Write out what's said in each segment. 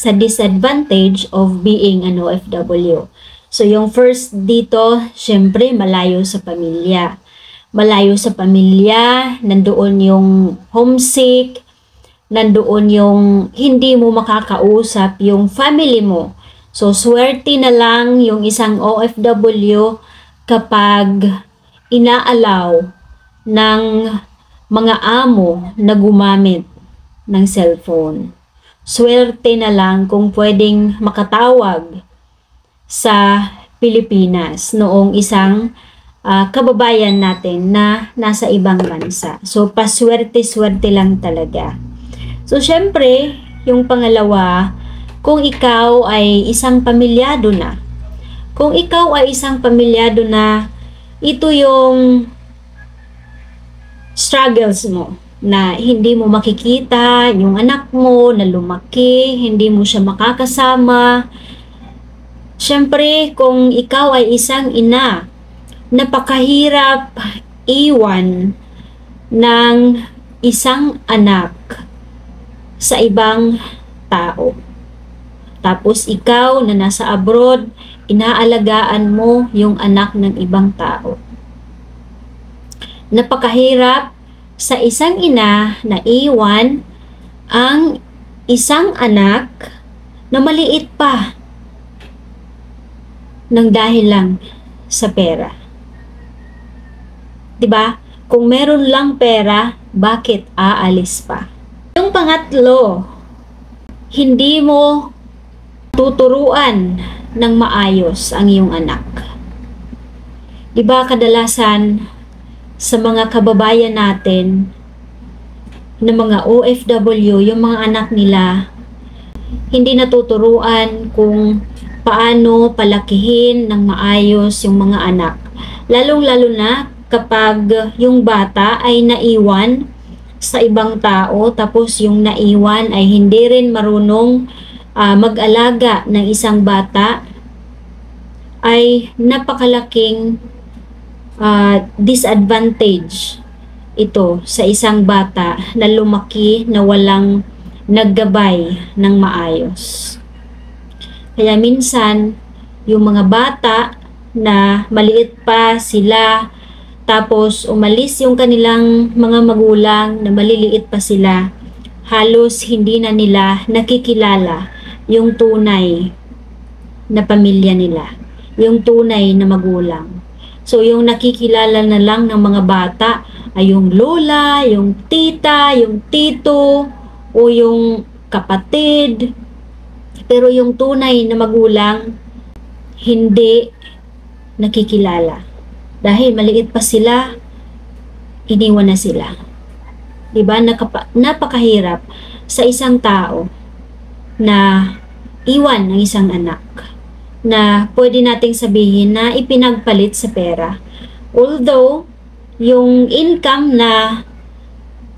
sa disadvantage of being an OFW. So yung first dito, syempre malayo sa pamilya. Malayo sa pamilya, nandoon yung homesick, nandoon yung hindi mo makakausap yung family mo. So swerte na lang yung isang OFW kapag inaalaw ng mga amo na gumamit ng cellphone. Swerte na lang kung pwedeng makatawag sa Pilipinas noong isang kababayan natin na nasa ibang bansa. So, paswerte-swerte lang talaga. So, syempre, yung pangalawa, kung ikaw ay isang pamilyado na, ito yung struggles mo, na hindi mo makikita yung anak mo na lumaki, hindi mo siya makakasama. Siyempre, kung ikaw ay isang ina, napakahirap iwan ng isang anak sa ibang tao. Tapos ikaw na nasa abroad, inaalagaan mo yung anak ng ibang tao. Napakahirap sa isang ina na iwan ang isang anak na maliit pa ng dahil lang sa pera. 'Di ba? Kung meron lang pera, bakit aalis pa? Yung pangatlo, hindi mo tuturuan ng maayos ang iyong anak. 'Di ba kadalasan sa mga kababayan natin na mga OFW, yung mga anak nila hindi natuturuan kung paano palakihin ng maayos yung mga anak. Lalong-lalo na kapag yung bata ay naiwan sa ibang tao, tapos yung naiwan ay hindi rin marunong mag-alaga ng isang bata, ay napakalaking disadvantage ito sa isang bata na lumaki na walang naggabay ng maayos. Kaya minsan, yung mga bata na maliit pa sila, tapos umalis yung kanilang mga magulang na maliliit pa sila, halos hindi na nila nakikilala yung tunay na pamilya nila, yung tunay na magulang. So, yung nakikilala na lang ng mga bata ay yung lola, yung tita, yung tito, o yung kapatid. Pero yung tunay na magulang, hindi nakikilala. Dahil maliit pa sila, iniwan na sila. Diba? Napakahirap sa isang tao na iwan ng isang anak, na pwede nating sabihin na ipinagpalit sa pera. Although, yung income na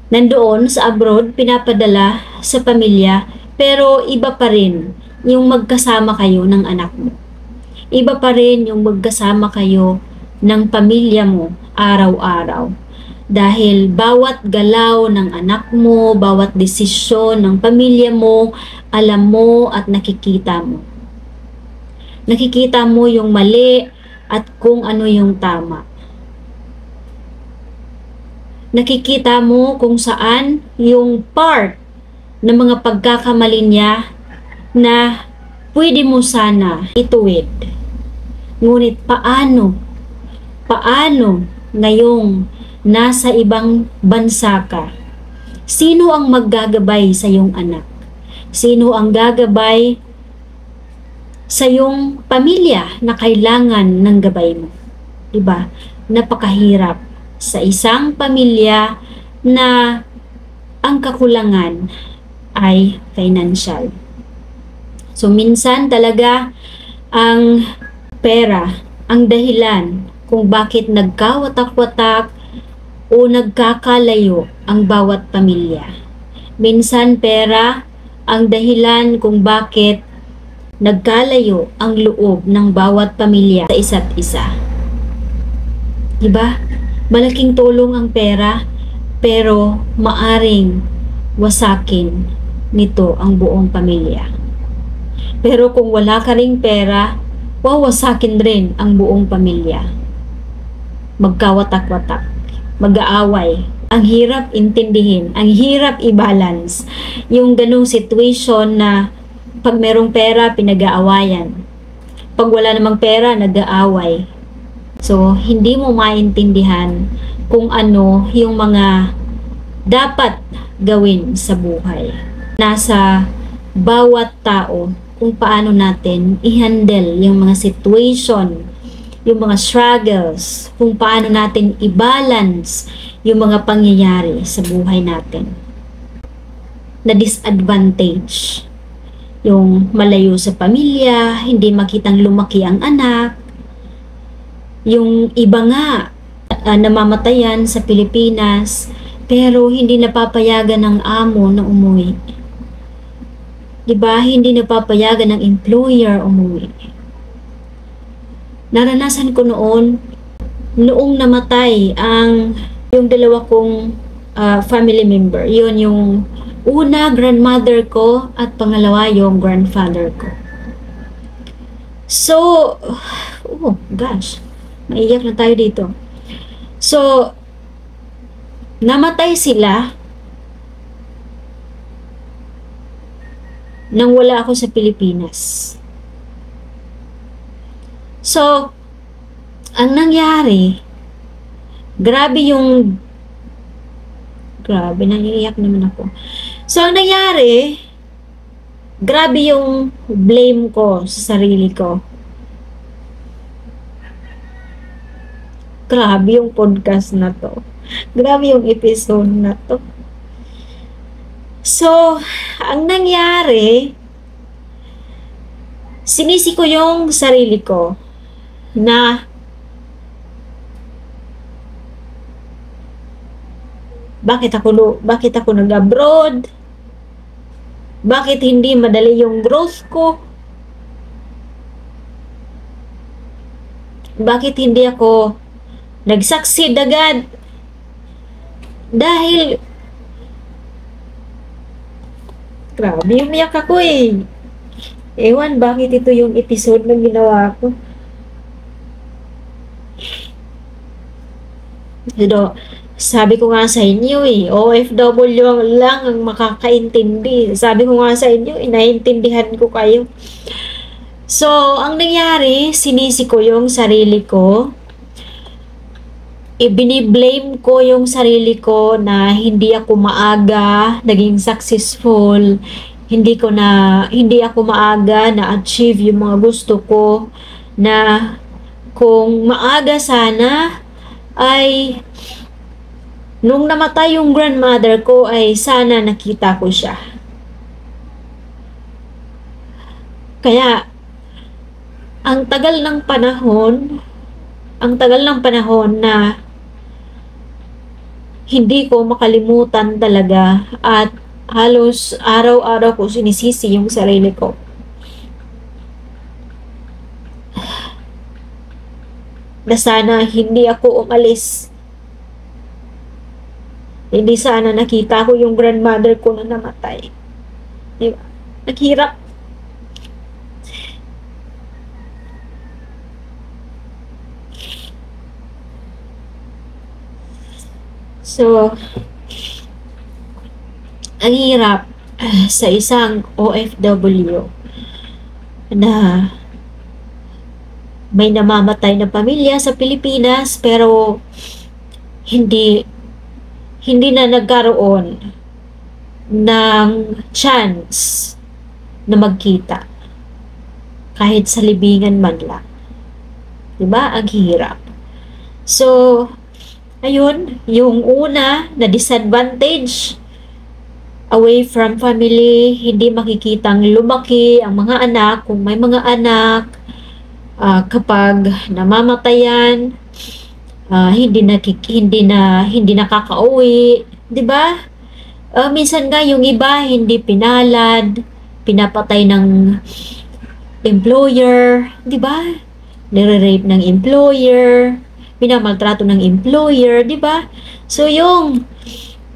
nandoon sa abroad, pinapadala sa pamilya, pero iba pa rin yung magkasama kayo ng anak mo. Iba pa rin yung magkasama kayo ng pamilya mo araw-araw. Dahil bawat galaw ng anak mo, bawat desisyon ng pamilya mo, alam mo at nakikita mo. Nakikita mo yung mali at kung ano yung tama. Nakikita mo kung saan yung part ng mga pagkakamali niya na pwede mo sana ituwid. Ngunit paano ngayong nasa ibang bansa ka? Sino ang maggagabay sa iyong anak? Sino ang gagabay sa iyong pamilya na kailangan ng gabay mo? Diba? Napakahirap sa isang pamilya na ang kakulangan ay financial. So minsan talaga ang pera ang dahilan kung bakit nagkawatak-watak o nagkakalayo ang bawat pamilya. Minsan pera ang dahilan kung bakit nagkalayo ang loob ng bawat pamilya sa isa't isa. Diba? Malaking tulong ang pera, pero maaring wasakin nito ang buong pamilya. Pero kung wala ka ring pera, wawasakin rin ang buong pamilya. Magkawatak-watak, mag-aaway. Ang hirap intindihin, ang hirap i-balance yung ganung situation na pag merong pera, pinag-aawayan. Pag wala namang pera, nag-aaway. So, hindi mo maintindihan kung ano yung mga dapat gawin sa buhay. Nasa bawat tao kung paano natin i-handle yung mga situation, yung mga struggles, kung paano natin i-balance yung mga pangyayari sa buhay natin na disadvantage. Yung malayo sa pamilya, hindi makitang lumaki ang anak, yung iba nga namamatayan sa Pilipinas pero hindi napapayagan ng amo na umuwi. Diba? Hindi napapayagan ng employer umuwi. Naranasan ko noong namatay yung dalawa kong family member. Yun yung una, grandmother ko, at pangalawa, yung grandfather ko. So, oh gosh, maiyak na tayo dito. So, namatay sila nang wala ako sa Pilipinas. So, ang nangyari, grabe, naiiyak naman ako. So, ang nangyari, grabe yung blame ko sa sarili ko. Grabe yung podcast na to. Grabe yung episode na to. So, ang nangyari, sinisi ko yung sarili ko na bakit ako nag-abroad? Bakit hindi madali yung growth ko? Bakit hindi ako nag-succeed agad? Dahil grabe, umiyak ako eh. Ewan, bakit ito yung episode na ginawa ko? Pero, sabi ko nga sa inyo OFW lang ang makakaintindi. Sabi ko nga sa inyo, inaintindihan ko kayo. So, ang nangyari, sinisi ko yung sarili ko. Ibiniblame ko yung sarili ko na hindi ako maaga naging successful. Hindi ako maaga na-achieve yung mga gusto ko, na kung maaga sana ay nung namatay yung grandmother ko ay sana nakita ko siya. Kaya ang tagal ng panahon na hindi ko makalimutan talaga, at halos araw-araw ko sinisisi yung sarili ko. Na sana hindi ako umalis. Hindi sana nakita ko yung grandmother ko na namatay. Diba? Naghirap. So, ang hirap sa isang OFW na may namamatay na pamilya sa Pilipinas pero hindi na nagkaroon ng chance na magkita kahit sa libingan man lang. Diba? Ang hirap. So, ayun, yung una na disadvantage, away from family, hindi makikitang lumaki ang mga anak, kung may mga anak, kapag namamatayan, hindi nakakauwi, 'di ba? Minsan nga yung iba hindi pinalad, pinapatay ng employer, 'di ba? Nire-rape ng employer, minamaltrato ng employer, 'di ba? So yung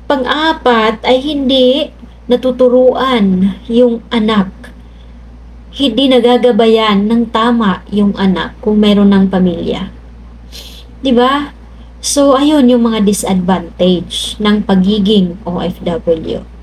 pang-apat ay hindi natuturuan yung anak. hindi nagagabayan ng tama yung anak kung meron ng pamilya. 'Di ba? So, ayun yung mga disadvantage ng pagiging OFW.